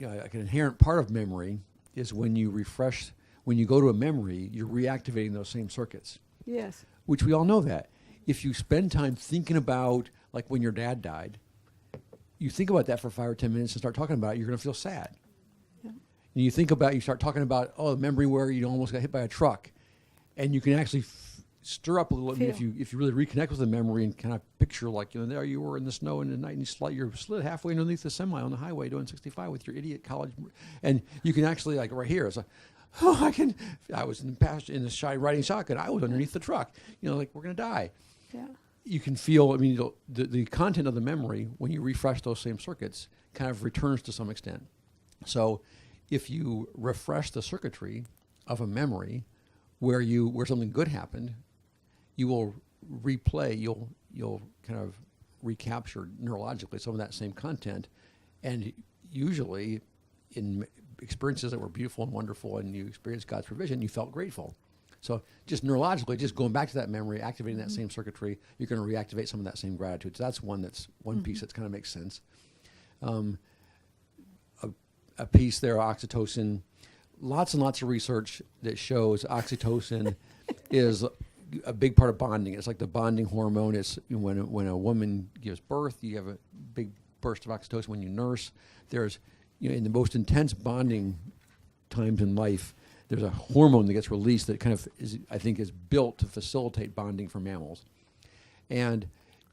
like an inherent part of memory is when you go to a memory, you're reactivating those same circuits. Yes. Which we all know that. If you spend time thinking about, like when your dad died, you think about that for 5 or 10 minutes and start talking about it, you're going to feel sad. Yeah. And you start talking about, the memory where you almost got hit by a truck. And you can actually stir up a little bit if you really reconnect with the memory and kind of picture, like, there you were in the snow in the night and you slid halfway underneath the semi on the highway doing 65 with your idiot college. And you can actually, like right here, it's like, I was in the riding shotgun. I was underneath the truck. Like, we're going to die. Yeah. You can feel, the content of the memory, when you refresh those same circuits, kind of returns to some extent. So if you refresh the circuitry of a memory where something good happened, you will replay, you'll kind of recapture neurologically some of that same content. And usually in experiences that were beautiful and wonderful and you experienced God's provision, you felt grateful. So just neurologically, just going back to that memory, activating that same circuitry, you're going to reactivate some of that same gratitude. So that's one piece that kind of makes sense. A piece there, oxytocin. Lots and lots of research that shows oxytocin is a big part of bonding. It's like the bonding hormone. It's when a woman gives birth, you have a big burst of oxytocin. When you nurse, there's in the most intense bonding times in life, there's a hormone that gets released that kind of is built to facilitate bonding for mammals. And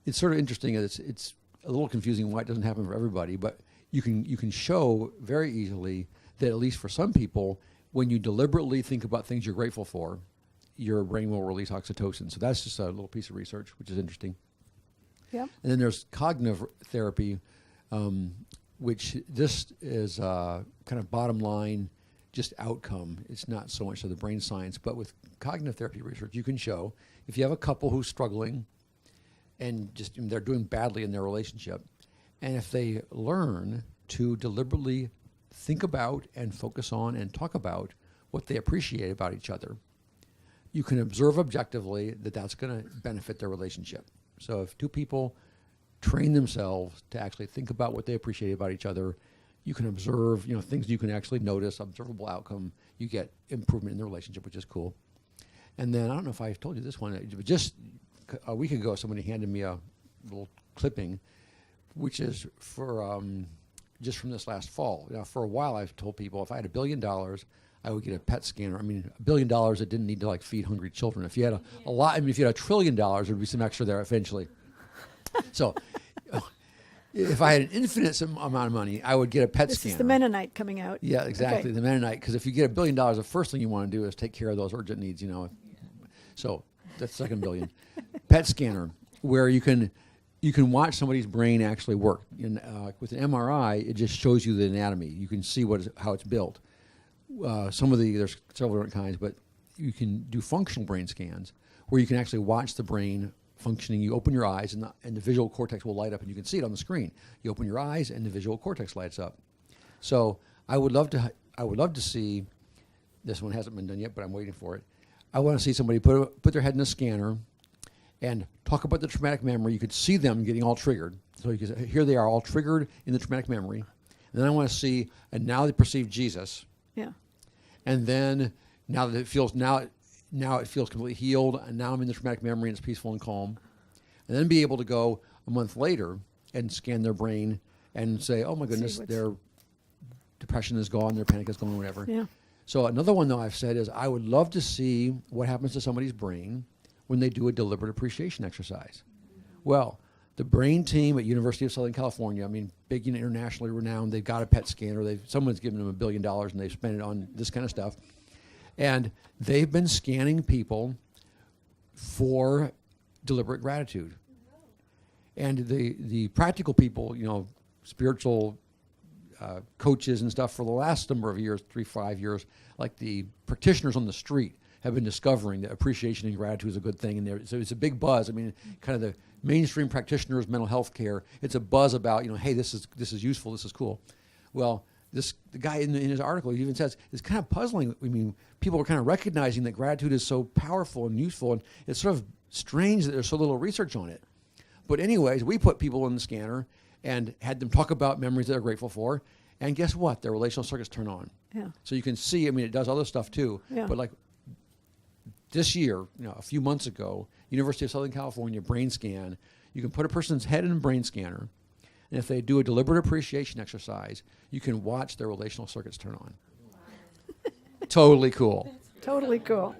it's sort of interesting. It's a little confusing why it doesn't happen for everybody, but you can show very easily that at least for some people, when you deliberately think about things you're grateful for, your brain will release oxytocin. So that's just a little piece of research, which is interesting. Yeah. And then there's cognitive therapy, which this is kind of bottom line, just outcome. It's not so much of the brain science, but with cognitive therapy research, you can show if you have a couple who's struggling and they're doing badly in their relationship, and if they learn to deliberately think about and focus on and talk about what they appreciate about each other, you can observe objectively that that's going to benefit their relationship. So if two people train themselves to actually think about what they appreciate about each other, you can observe, things you can actually notice, observable outcome. You get improvement in the relationship, which is cool. And then I don't know if I told you this one, but just a week ago, somebody handed me a little clipping, which is for just from this last fall. For a while, I've told people if I had $1 billion, I would get a PET scanner. $1 billion that didn't need to feed hungry children. If you had a lot, if you had $1 trillion, there'd be some extra there eventually. So if I had an infinite amount of money, I would get a PET scanner. This is the Mennonite coming out. Yeah, exactly, okay. The Mennonite. Because if you get $1 billion, the first thing you want to do is take care of those urgent needs, So that's second billion. PET scanner, where you can watch somebody's brain actually work. With an MRI, it just shows you the anatomy. You can see how it's built. There's several different kinds, but you can do functional brain scans where you can actually watch the brain functioning. You open your eyes and the visual cortex will light up and you can see it on the screen. You open your eyes and the visual cortex lights up. So I would love to see, this one hasn't been done yet, but I'm waiting for it. I want to see somebody put their head in a scanner and talk about the traumatic memory. You could see them getting all triggered. So here they are all triggered in the traumatic memory. And then I want to see, and now they perceive Jesus. Yeah. And then now it feels completely healed, and now I'm in the traumatic memory and it's peaceful and calm. And then be able to go a month later and scan their brain and say, oh my goodness, their depression is gone, their panic is gone, whatever. Yeah. So another one, though, I've said is I would love to see what happens to somebody's brain when they do a deliberate appreciation exercise. Well, the brain team at University of Southern California, big and internationally renowned, they've got a PET scanner. Someone's given them $1 billion and they've spent it on this kind of stuff. And they've been scanning people for deliberate gratitude. And the practical people, spiritual coaches and stuff for the last number of years, 3-5 years, like the practitioners on the street have been discovering that appreciation and gratitude is a good thing. And so it's a big buzz. Kind of the mainstream practitioners, mental health care, it's a buzz about, hey, this is useful, this is cool. Well, the guy in his article even says it's kind of puzzling. People are kind of recognizing that gratitude is so powerful and useful, and it's sort of strange that there's so little research on it. But anyways, we put people in the scanner and had them talk about memories that they're grateful for, And guess what? Their relational circuits turn on. Yeah. So you can see, I mean, it does other stuff too. Yeah. But like this year, a few months ago, University of Southern California brain scan, you can put a person's head in a brain scanner, and if they do a deliberate appreciation exercise, you can watch their relational circuits turn on. Totally cool. Totally cool.